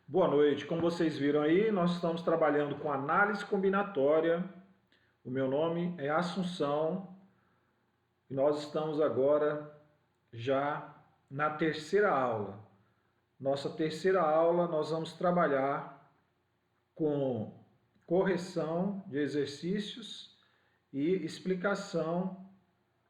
Boa noite. Como vocês viram aí, nós estamos trabalhando com análise combinatória. O meu nome é Assunção e nós estamos agora já na terceira aula. Nossa terceira aula, nós vamos trabalhar com correção de exercícios e explicação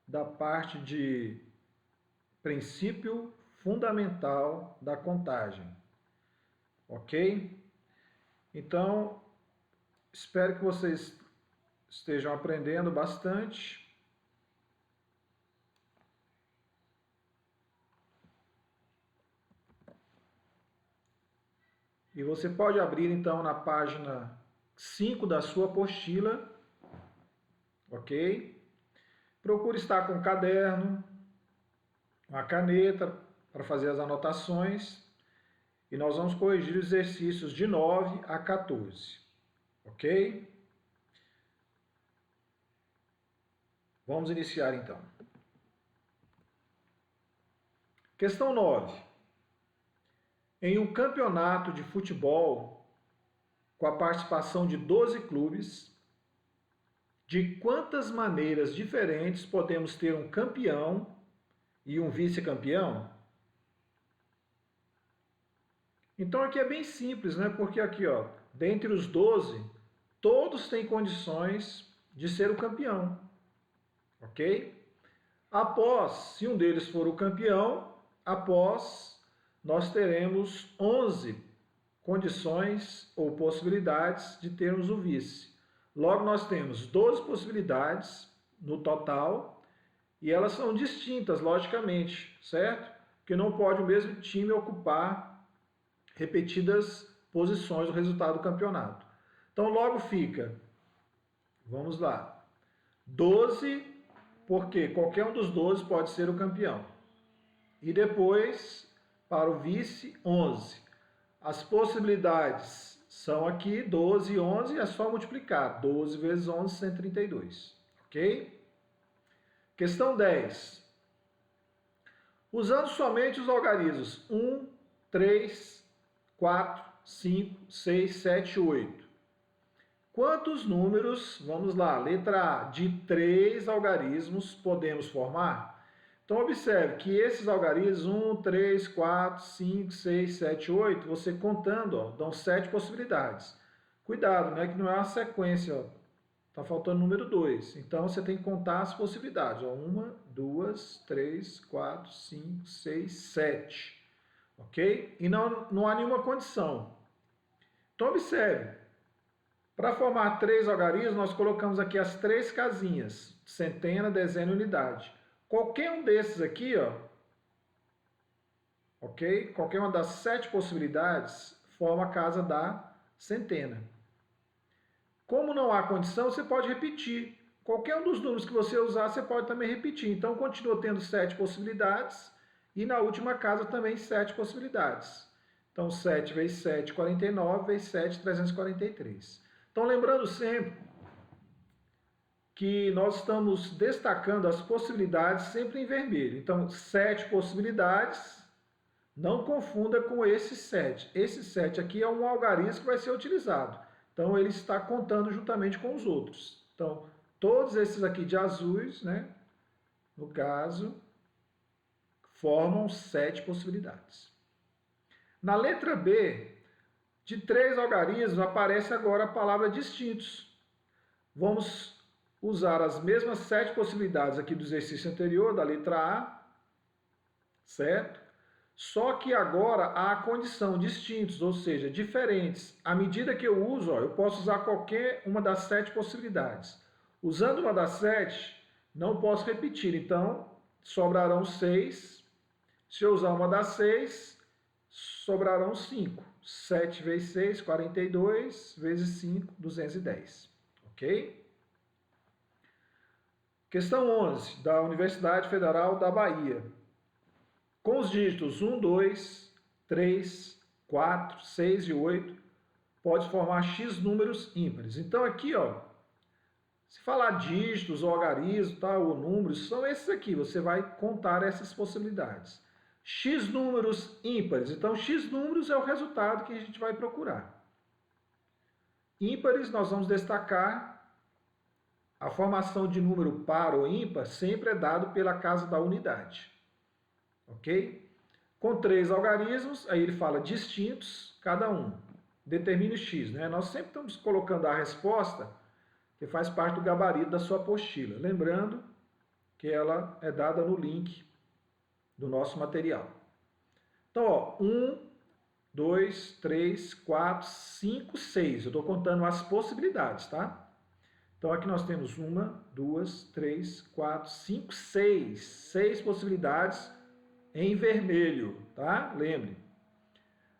da parte de princípio fundamental da contagem. Ok? Então, espero que vocês estejam aprendendo bastante. E você pode abrir então na página 5 da sua apostila, ok? Procure estar com um caderno, uma caneta para fazer as anotações. E nós vamos corrigir os exercícios de 9 a 14, ok? Vamos iniciar então. Questão 9. Em um campeonato de futebol, com a participação de 12 clubes, de quantas maneiras diferentes podemos ter um campeão e um vice-campeão? Então aqui é bem simples, né? Porque aqui, ó, dentre os 12, todos têm condições de ser o campeão, ok? Após, se um deles for o campeão, após nós teremos 11 condições ou possibilidades de termos o vice. Logo, nós temos 12 possibilidades no total e elas são distintas, logicamente, certo? Porque não pode o mesmo time ocupar repetidas posições no resultado do campeonato. Então, logo fica, vamos lá, 12, porque qualquer um dos 12 pode ser o campeão. E depois, para o vice, 11. As possibilidades são aqui 12 e 11, é só multiplicar. 12 vezes 11, 132. Ok? Questão 10. Usando somente os algarismos 1, 3, 4, 5, 6, 7, 8. Quantos números, vamos lá, letra A, de 3 algarismos podemos formar? Então, observe que esses algarismos, 1, 3, 4, 5, 6, 7, 8, você contando, ó, dão 7 possibilidades. Cuidado, né, que não é uma sequência, está faltando o número 2. Então, você tem que contar as possibilidades. 1, 2, 3, 4, 5, 6, 7. Ok? E não há nenhuma condição. Então, observe. Para formar 3 algarismos, nós colocamos aqui as 3 casinhas, centena, dezena e unidade. Qualquer um desses aqui, ó, ok? Qualquer uma das 7 possibilidades forma a casa da centena. Como não há condição, você pode repetir. Qualquer um dos números que você usar, você pode também repetir. Então, continua tendo 7 possibilidades e na última casa também 7 possibilidades. Então, 7 vezes 7, 49, vezes 7, 343. Então, lembrando sempre que nós estamos destacando as possibilidades sempre em vermelho. Então, 7 possibilidades, não confunda com esse 7. Esse 7 aqui é um algarismo que vai ser utilizado. Então, ele está contando juntamente com os outros. Então, todos esses aqui de azuis, né, no caso, formam 7 possibilidades. Na letra B, de 3 algarismos, aparece agora a palavra distintos. Vamos usar as mesmas 7 possibilidades aqui do exercício anterior, da letra A, certo? Só que agora há a condição distintos, ou seja, diferentes. À medida que eu uso, ó, eu posso usar qualquer uma das 7 possibilidades. Usando uma das 7, não posso repetir, então sobrarão 6. Se eu usar uma das 6, sobrarão 5. 7 vezes 6, 42, vezes 5, 210. Ok? Questão 11, da Universidade Federal da Bahia. Com os dígitos 1, 2, 3, 4, 6 e 8, pode formar X números ímpares. Então aqui, ó, se falar dígitos, ou algarismo, tá, ou números, são esses aqui. Você vai contar essas possibilidades. X números ímpares. Então, X números é o resultado que a gente vai procurar. Ímpares, nós vamos destacar a formação de número par ou ímpar sempre é dado pela casa da unidade. Ok? Com 3 algarismos, aí ele fala distintos, cada um. Determine o X, né? Nós sempre estamos colocando a resposta que faz parte do gabarito da sua apostila. Lembrando que ela é dada no link do nosso material. Então, ó, 1, 2, 3, 4, 5, 6. Eu estou contando as possibilidades, tá? Então, aqui nós temos 1, 2, 3, 4, 5, 6. 6 possibilidades em vermelho, tá? Lembre.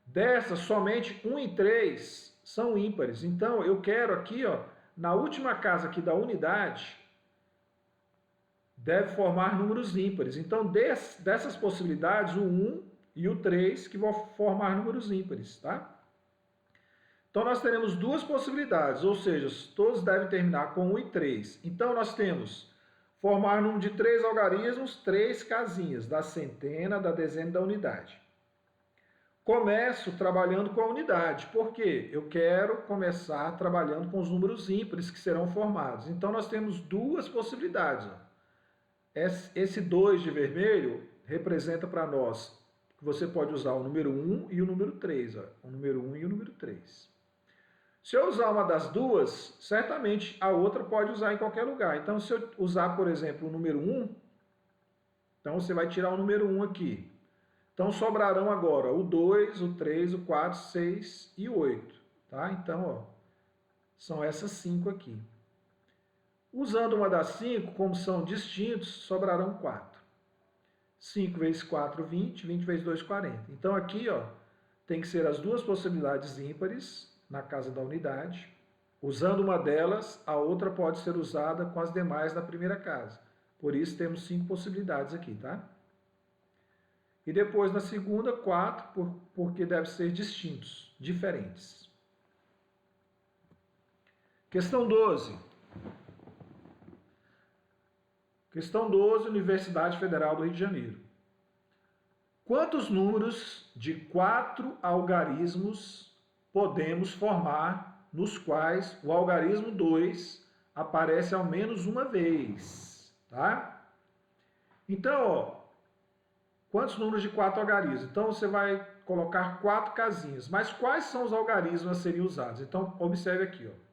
Dessas, somente 1 e 3 são ímpares. Então, eu quero aqui, ó, na última casa aqui da unidade, deve formar números ímpares. Então, dessas possibilidades, o 1 e o 3 que vão formar números ímpares, tá? Então, nós teremos duas possibilidades, ou seja, todos devem terminar com 1 e 3. Então, nós temos formar número de 3 algarismos, 3 casinhas, da centena, da dezena e da unidade. Começo trabalhando com a unidade, porque eu quero começar trabalhando com os números ímpares que serão formados. Então, nós temos duas possibilidades. Ó. Esse 2 de vermelho representa para nós que você pode usar o número 1 e o número 3. Ó. O número 1 e o número 3. Se eu usar uma das duas, certamente a outra pode usar em qualquer lugar. Então, se eu usar, por exemplo, o número 1, então você vai tirar o número 1 aqui. Então, sobrarão agora o 2, o 3, o 4, 6 e o 8. Tá? Então, ó, são essas 5 aqui. Usando uma das 5, como são distintos, sobrarão 4. 5 vezes 4, 20. 20 vezes 2, 40. Então, aqui, ó, tem que ser as duas possibilidades ímpares na casa da unidade. Usando uma delas, a outra pode ser usada com as demais da primeira casa. Por isso, temos 5 possibilidades aqui, tá? E depois, na segunda, 4, porque devem ser distintos, diferentes. Questão 12. Questão 12, Universidade Federal do Rio de Janeiro. Quantos números de 4 algarismos podemos formar nos quais o algarismo 2 aparece ao menos uma vez? Tá? Então, ó, quantos números de 4 algarismos? Então, você vai colocar 4 casinhas. Mas quais são os algarismos a serem usados? Então, observe aqui, ó.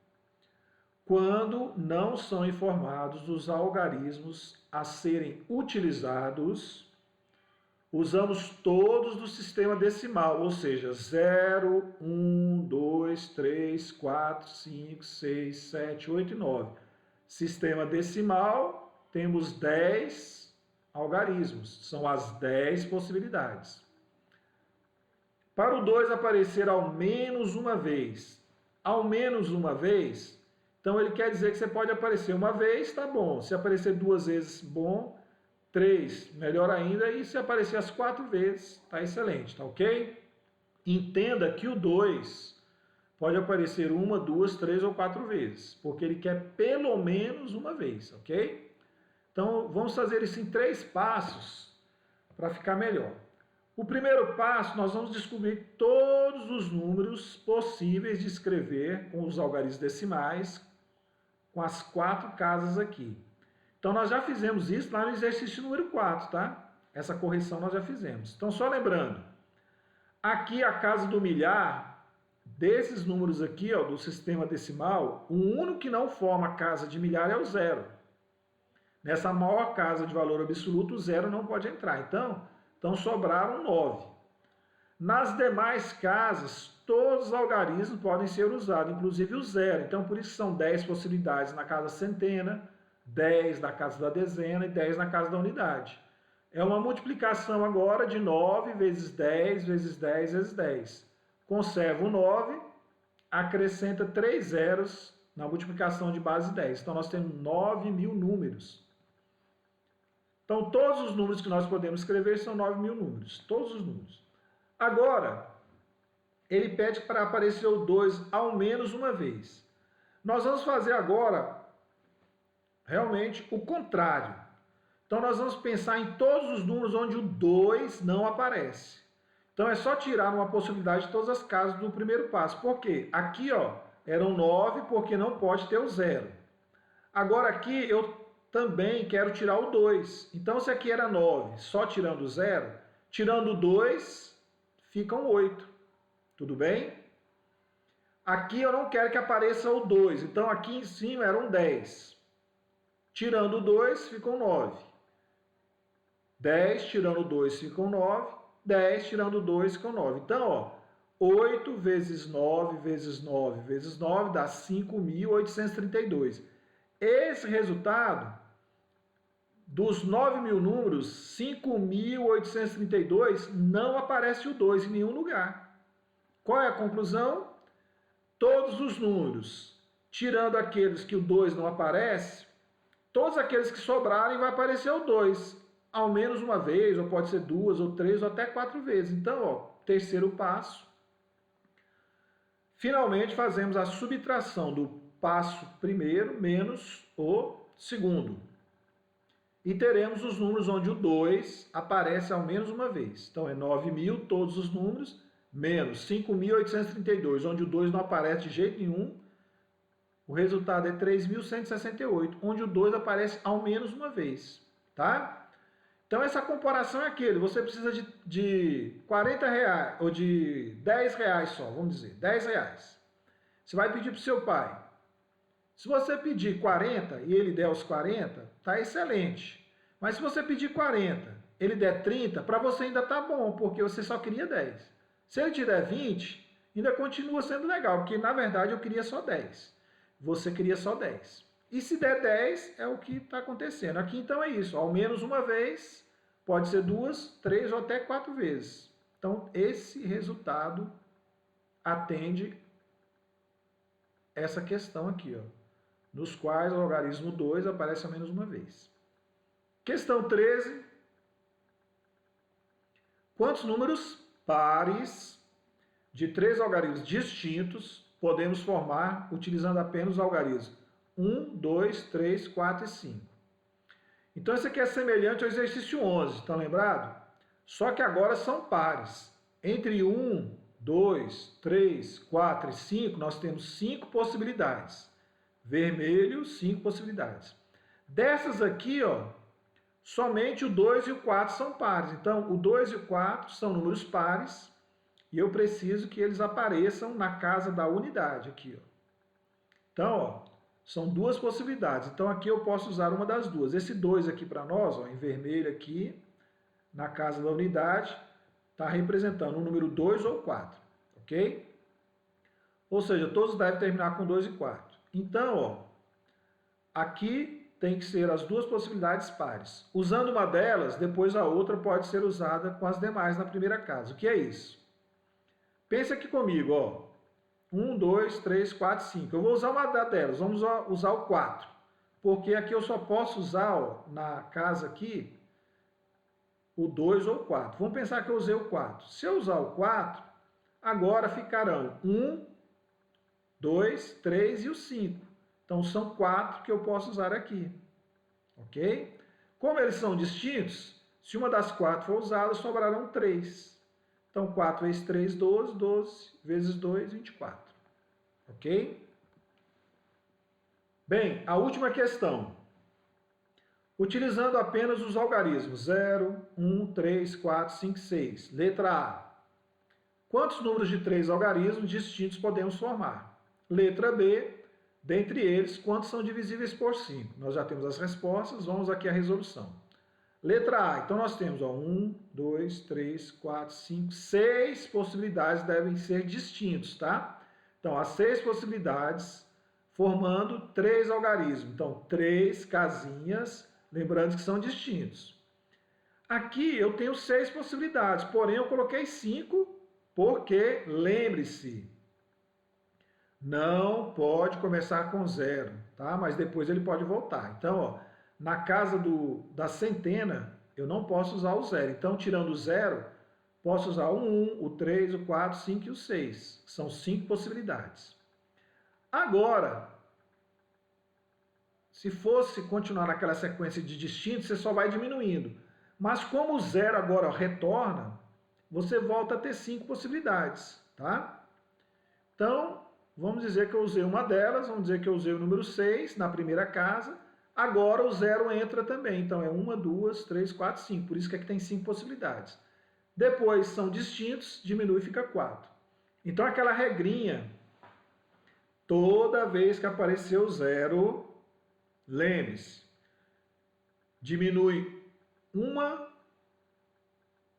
Quando não são informados os algarismos a serem utilizados, usamos todos do sistema decimal, ou seja, 0, 1, 2, 3, 4, 5, 6, 7, 8 e 9. Sistema decimal, temos 10 algarismos, são as 10 possibilidades. Para o 2 aparecer ao menos uma vez, então ele quer dizer que você pode aparecer uma vez, tá bom. Se aparecer 2 vezes, bom. 3, melhor ainda. E se aparecer as 4 vezes, tá excelente, tá ok? Entenda que o 2 pode aparecer 1, 2, 3 ou 4 vezes, porque ele quer pelo menos uma vez, ok? Então, vamos fazer isso em 3 passos para ficar melhor. O primeiro passo, nós vamos descobrir todos os números possíveis de escrever com os algarismos decimais, com as 4 casas aqui. Então, nós já fizemos isso lá no exercício número 4, tá? Essa correção nós já fizemos. Então, só lembrando, aqui a casa do milhar, desses números aqui, ó, do sistema decimal, o único que não forma a casa de milhar é o 0. Nessa maior casa de valor absoluto, o 0 não pode entrar. Então sobraram 9. Nas demais casas, todos os algarismos podem ser usados, inclusive o 0. Então, por isso são 10 possibilidades na casa centena, 10 na casa da dezena e 10 na casa da unidade. É uma multiplicação agora de 9 vezes 10 vezes 10 vezes 10. Conserva o 9, acrescenta 3 zeros na multiplicação de base 10. Então, nós temos 9.000 números. Então, todos os números que nós podemos escrever são 9.000 números. Todos os números. Agora, ele pede para aparecer o 2 ao menos uma vez. Nós vamos fazer agora realmente o contrário. Então, nós vamos pensar em todos os números onde o 2 não aparece. Então, é só tirar uma possibilidade de todas as casas do primeiro passo. Por quê? Aqui, ó, eram 9, porque não pode ter o 0. Agora, aqui, eu também quero tirar o 2. Então, se aqui era 9, só tirando o 0, tirando o 2, ficam 8. Tudo bem? Aqui eu não quero que apareça o 2. Então, aqui em cima eram 10. Tirando o 2, ficam 9. 10 tirando 2 ficam 9. 10 tirando 2 ficam 9. Então, ó, 8 vezes 9 vezes 9 vezes 9 dá 5.832. Esse resultado, dos 9.000 números, 5.832 não aparece o 2 em nenhum lugar. Qual é a conclusão? Todos os números, tirando aqueles que o 2 não aparece, todos aqueles que sobrarem vai aparecer o 2, ao menos uma vez, ou pode ser 2, ou 3, ou até 4 vezes. Então, ó, terceiro passo. Finalmente, fazemos a subtração do passo primeiro menos o segundo. E teremos os números onde o 2 aparece ao menos uma vez. Então, é 9.000, todos os números, menos 5.832, onde o 2 não aparece de jeito nenhum. O resultado é 3.168, onde o 2 aparece ao menos uma vez, tá? Então, essa comparação é aquele, você precisa de 40 reais, ou de 10 reais só, vamos dizer, 10 reais. Você vai pedir para o seu pai. Se você pedir 40 e ele der os 40, tá excelente. Mas se você pedir 40, ele der 30, para você ainda tá bom, porque você só queria 10. Se ele te der 20, ainda continua sendo legal, porque na verdade eu queria só 10. Você queria só 10. E se der 10, é o que está acontecendo. Aqui então é isso, ao menos uma vez, pode ser 2, 3 ou até 4 vezes. Então esse resultado atende essa questão aqui, ó, nos quais o logaritmo 2 aparece ao menos uma vez. Questão 13. Quantos números pares de 3 algarismos distintos podemos formar utilizando apenas os algarismos 1, 2, 3, 4 e 5? Então, esse aqui é semelhante ao exercício 11, estão lembrados? Só que agora são pares. Entre 1, 2, 3, 4 e 5, nós temos 5 possibilidades. Vermelho, 5 possibilidades. Dessas aqui, ó, somente o 2 e o 4 são pares. Então, o 2 e o 4 são números pares e eu preciso que eles apareçam na casa da unidade aqui, ó. Então, ó, são duas possibilidades. Então, aqui eu posso usar uma das duas. Esse 2 aqui para nós, ó, em vermelho aqui, na casa da unidade, está representando o número 2 ou 4, ok? Ou seja, todos devem terminar com 2 e 4. Então, ó, aqui tem que ser as duas possibilidades pares. Usando uma delas, depois a outra pode ser usada com as demais na primeira casa. O que é isso? Pensa aqui comigo, ó. 1, 2, 3, 4, 5. Eu vou usar uma delas, vamos usar o 4. Porque aqui eu só posso usar, ó, na casa aqui, o 2 ou o 4. Vamos pensar que eu usei o 4. Se eu usar o 4, agora ficarão 1, 2, 3 e o 5. Então, são 4 que eu posso usar aqui. Ok? Como eles são distintos, se uma das 4 for usada, sobrarão 3. Então, 4 vezes 3, 12. 12 vezes 2, 24. Ok? Bem, a última questão. Utilizando apenas os algarismos 0, 1, 3, 4, 5, 6. Letra A. Quantos números de 3 algarismos distintos podemos formar? Letra B. Dentre eles, quantos são divisíveis por 5? Nós já temos as respostas, vamos aqui à resolução. Letra A, então nós temos 1, 2, 3, 4, 5, 6 possibilidades devem ser distintos, tá? Então, as 6 possibilidades formando 3 algarismos. Então, 3 casinhas, lembrando que são distintos. Aqui eu tenho 6 possibilidades, porém eu coloquei 5 porque, lembre-se, não pode começar com 0, tá? Mas depois ele pode voltar. Então, ó, na casa da centena, eu não posso usar o 0. Então, tirando o 0, posso usar o 1, o 3, o 4, o 5 e o 6. São 5 possibilidades. Agora, Se fosse continuar naquela sequência de distintos, você só vai diminuindo. Mas como o zero agora retorna, você volta a ter 5 possibilidades, tá? Então, vamos dizer que eu usei uma delas, vamos dizer que eu usei o número 6 na primeira casa, agora o zero entra também. Então, é 1, 2, 3, 4, 5. Por isso que aqui tem 5 possibilidades. Depois são distintos, diminui e fica 4. Então, aquela regrinha, toda vez que aparecer o zero, lembre-se, diminui uma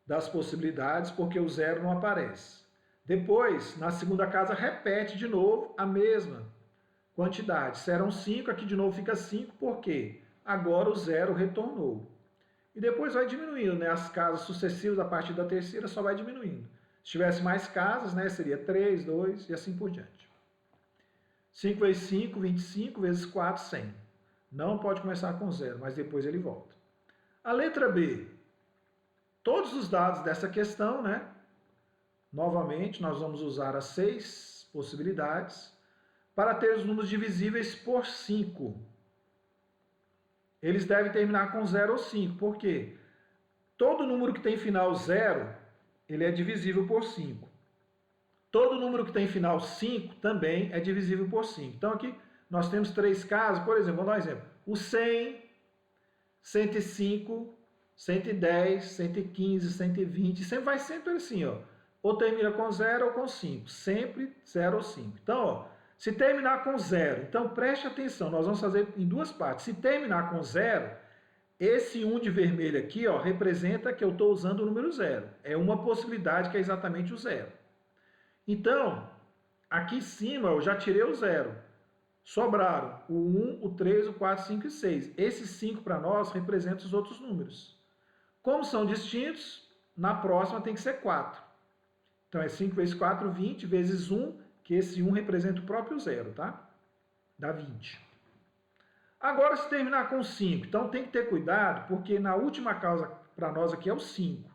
das possibilidades porque o zero não aparece. Depois, na segunda casa, repete de novo a mesma quantidade. Se eram 5, aqui de novo fica 5, porque agora o zero retornou. E depois vai diminuindo, né? As casas sucessivas, a partir da terceira, só vai diminuindo. Se tivesse mais casas, né, seria 3, 2 e assim por diante. 5 vezes 5, 25, vezes 4, 100. Não pode começar com zero, mas depois ele volta. A letra B. Todos os dados dessa questão, né? Novamente, nós vamos usar as 6 possibilidades para ter os números divisíveis por 5. Eles devem terminar com 0 ou 5. Por quê? Todo número que tem final 0, ele é divisível por 5. Todo número que tem final 5 também é divisível por 5. Então, aqui nós temos 3 casos. Por exemplo, vamos dar um exemplo. O 100, 105, 110, 115, 120. Sempre vai sempre assim, ó. Ou termina com 0 ou com 5. Sempre 0 ou 5. Então, ó, se terminar com 0, então preste atenção. Nós vamos fazer em duas partes. Se terminar com 0, esse 1 de vermelho aqui, ó, representa que eu estou usando o número 0. É uma possibilidade que é exatamente o 0. Então, aqui em cima eu já tirei o 0. Sobraram o 1, o 3, o 4, 5 e 6. Esses 5 para nós representam os outros números. Como são distintos, na próxima tem que ser 4. Então é 5 vezes 4, 20, vezes 1, que esse 1 representa o próprio 0, tá? Dá 20. Agora, se terminar com 5, então tem que ter cuidado, porque na última causa para nós aqui é o 5.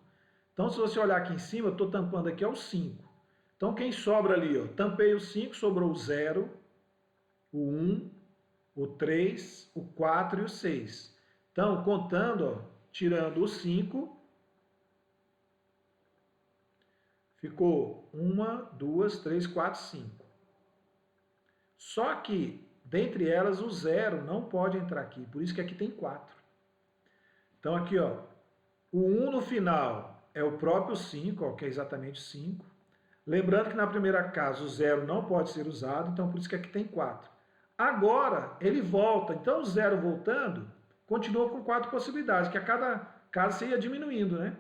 Então, se você olhar aqui em cima, eu estou tampando aqui é o 5. Então, quem sobra ali, ó, tampei o 5, sobrou o 0, o 1, o 3, o 4 e o 6. Então, contando, ó, tirando o 5, ficou 1, 2, 3, 4, 5. Só que, dentre elas, o 0 não pode entrar aqui, por isso que aqui tem 4. Então, aqui, ó, o 1 no final é o próprio 5, ó, que é exatamente 5. Lembrando que na primeira casa o 0 não pode ser usado, então por isso que aqui tem 4. Agora, ele volta, então o 0 voltando, continua com 4 possibilidades, que a cada casa você ia diminuindo, né?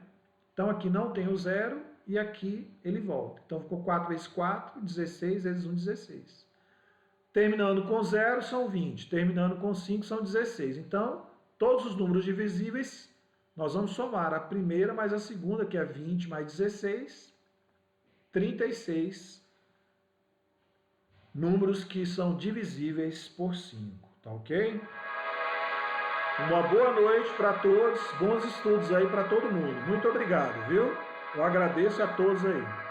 Então aqui não tem o 0 e aqui ele volta. Então ficou 4 vezes 4, 16 vezes 1, 16. Terminando com 0 são 20, terminando com 5 são 16. Então, todos os números divisíveis, nós vamos somar a primeira mais a segunda, que é 20 mais 16, 36 números que são divisíveis por 5, tá ok? Uma boa noite para todos, bons estudos aí para todo mundo. Muito obrigado, viu? Eu agradeço a todos aí.